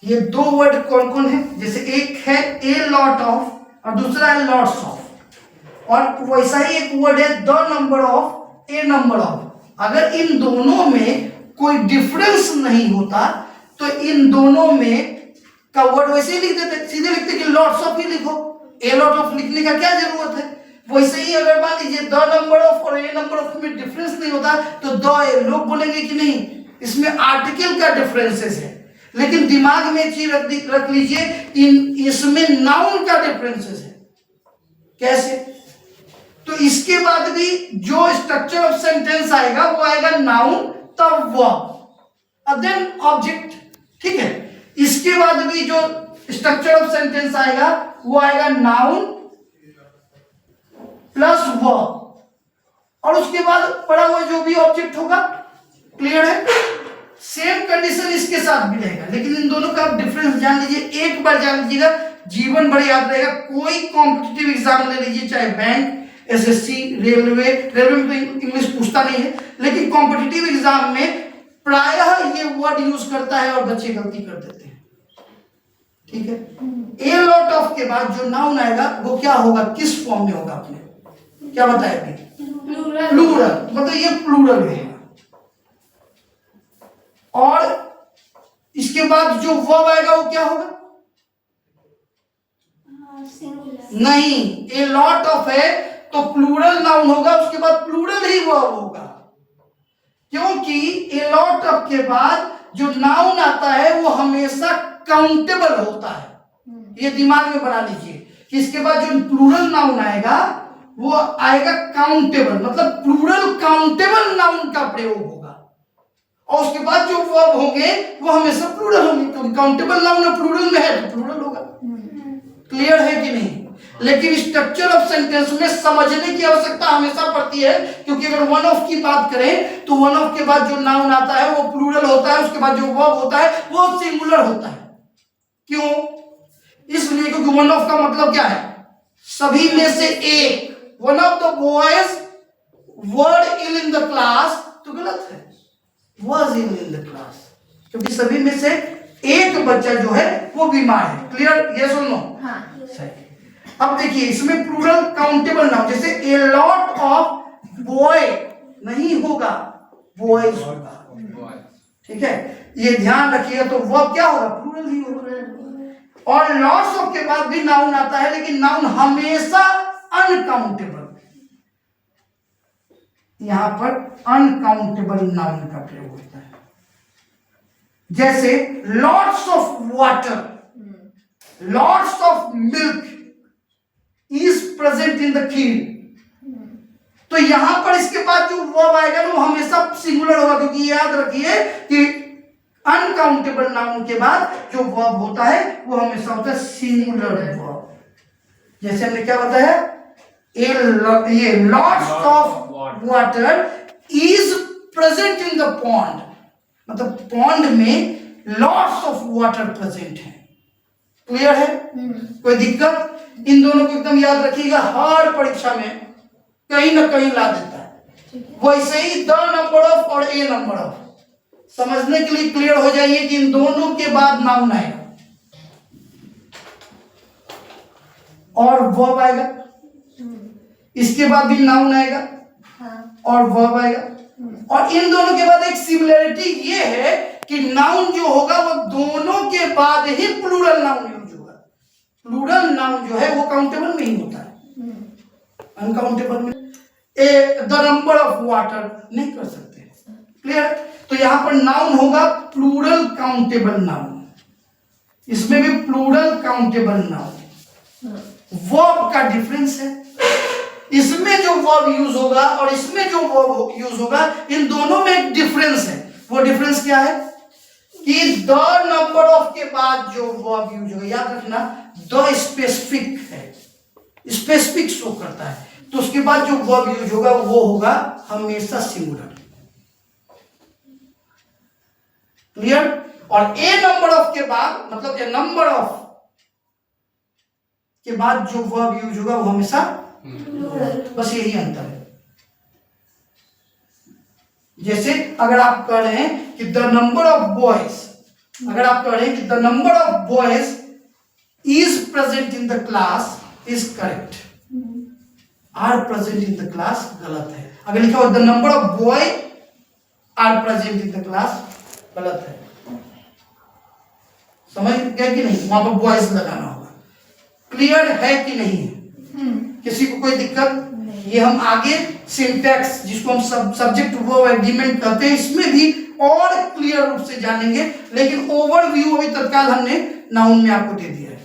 ये दो वर्ड कौन कौन है? जैसे एक है ए लॉट ऑफ और दूसरा है लॉट्स ऑफ, और वैसा ही एक वर्ड है the number of, A number of. अगर इन दोनों में कोई डिफरेंस नहीं होता तो इन दोनों में का वर्ड वैसे ही लिख देते, सीधे लिखते कि लॉट्स ऑफ ही लिखो, ए लॉट ऑफ लिखने का क्या जरूरत है? वैसे ही अगर मान लीजिए द नंबर ऑफ और ए नंबर ऑफ में डिफरेंस नहीं होता तो द लोग बोलेंगे कि नहीं इसमें आर्टिकल का डिफरेंसेस है, लेकिन दिमाग में एक चीज रख लीजिए इसमें नाउन का डिफरेंसेस है। कैसे? तो इसके बाद भी जो स्ट्रक्चर ऑफ सेंटेंस आएगा वो आएगा नाउन, तब वर्ब, देन ऑब्जेक्ट। ठीक है, इसके बाद भी जो स्ट्रक्चर ऑफ सेंटेंस आएगा वो आएगा नाउन प्लस वर्ब, और उसके बाद पड़ा हुआ जो भी ऑब्जेक्ट होगा। क्लियर है? सेम कंडीशन इसके साथ भी रहेगा, लेकिन इन दोनों का डिफरेंस जान लीजिए, एक बार जान लीजिएगा, जीवन भर याद रहेगा। कोई कॉम्पिटिटिव एग्जाम ले लीजिए, चाहे बैंक, एसएससी, रेलवे में तो इंग्लिश पूछता नहीं है, लेकिन कॉम्पिटिटिव एग्जाम में प्रायः ये वर्ड यूज करता है और बच्चे गलती कर देते हैं। ठीक है, ए लॉट ऑफ के बाद जो नाउन आएगा वो क्या होगा, किस फॉर्म में होगा? आपने क्या बताया अभी? प्लूरल, मतलब ये प्लूरल है। और इसके बाद जो वर्ब आएगा वो क्या होगा? नहीं, ए लॉट ऑफ है तो प्लूरल नाउन होगा, उसके बाद प्लूरल ही वर्ब होगा, क्योंकि ए लॉट ऑफ के बाद जो नाउन आता है वो हमेशा काउंटेबल होता है। ये दिमाग में बना लीजिए कि इसके बाद जो प्लूरल नाउन आएगा वो आएगा काउंटेबल, मतलब प्लूरल काउंटेबल नाउन का प्रयोग होगा, और उसके बाद जो वर्ब होंगे वो हमेशा प्लूरल होंगे, क्योंकि काउंटेबल नाउन प्लूरल में है तो प्लूरल होगा। क्लियर है कि नहीं? लेकिन स्ट्रक्चर ऑफ सेंटेंस में समझने की आवश्यकता हमेशा पड़ती है, क्योंकि अगर वन ऑफ की बात करें तो वन ऑफ के बाद जो नाउन आता है वो प्लूरल होता है, उसके बाद जो वर्ब होता है वो सिंगुलर होता है। क्यों? इसलिए क्योंकि वन ऑफ का मतलब क्या है? सभी में से एक। One of the boys word ill in the class तो गलत है, was ill in the class, क्योंकि सभी में से एक बच्चा जो है वो बीमार है। क्लियर? ये सुन लो। हाँ, सही। अब देखिए इसमें प्लूरल काउंटेबल नाउन, जैसे ए लॉट ऑफ बॉय नहीं होगा, बॉयज होगा। ठीक है, ये ध्यान रखिएगा। तो वो क्या होगा? प्लूरल ही होगा। और लॉट्स ऑफ के बाद भी नाउन आता है, लेकिन नाउन हमेशा अनकाउंटेबल, यहां पर अनकाउंटेबल नाउन का प्रयोग होता है। जैसे lots of water, lots of milk is present in the kheer, तो यहां पर इसके बाद जो वर्ब आएगा वो हमेशा सिंगुलर होगा, क्योंकि याद रखिए कि अनकाउंटेबल नाउन के बाद जो वर्ब होता है वो हमेशा होता है सिंगुलर वर्ब। जैसे हमने क्या बताया, ये lots of water is present in the pond, मतलब पॉन्ड में लॉट्स ऑफ वाटर प्रेजेंट है। क्लियर है? कोई दिक्कत? इन दोनों को एकदम याद रखिएगा, हर परीक्षा में कहीं ना कहीं ला देता है। वैसे ही द नंबर ऑफ और ए नंबर ऑफ समझने के लिए क्लियर हो जाइए कि इन दोनों के बाद नाउन आएगा और वर्ब आएगा, इसके बाद भी नाउन आएगा और वर्ब आएगा, और इन दोनों के बाद एक सिमिलरिटी ये है कि नाउन जो होगा वो दोनों के बाद ही प्लूरल नाउन यूज होगा। प्लूरल नाउन जो है वो काउंटेबल में ही होता है, अनकाउंटेबल में द नंबर ऑफ वाटर नहीं कर सकते। क्लियर? तो यहां पर नाउन होगा प्लूरल काउंटेबल नाउन, इसमें भी प्लूरल काउंटेबल नाउन। वर्ब का डिफरेंस है, इसमें जो वर्ब यूज होगा और इसमें जो वर्ब यूज होगा, इन दोनों में एक डिफरेंस है। वो डिफरेंस क्या है कि द नंबर ऑफ के बाद जो वर्ब यूज होगा, याद रखना द स्पेसिफिक है, स्पेसिफिक शो करता है, तो उसके बाद जो वर्ब यूज होगा वो होगा हमेशा सिंगुलर। क्लियर? और ए नंबर ऑफ के बाद, मतलब ए नंबर ऑफ के बाद जो वर्ब यूज होगा वो हमेशा, बस यही अंतर है। जैसे अगर आप कह रहे हैं कि द नंबर ऑफ बॉयज अगर आप कह रहे हैं कि the number of boys is present in the class is correct, are present in the class गलत है। अगर लिखा हो the number of boy are present in the class गलत है। समझ गए कि नहीं? वहां पर बॉयज लगाना होगा। क्लियर है कि नहीं है? किसी को कोई दिक्कत? ये हम आगे सिंटैक्स जिसको हम सब्जेक्ट वर्ब एग्रीमेंट कहते हैं इसमें भी और क्लियर रूप से जानेंगे, लेकिन ओवरव्यू अभी तत्काल हमने नाउन में आपको दे दिया है।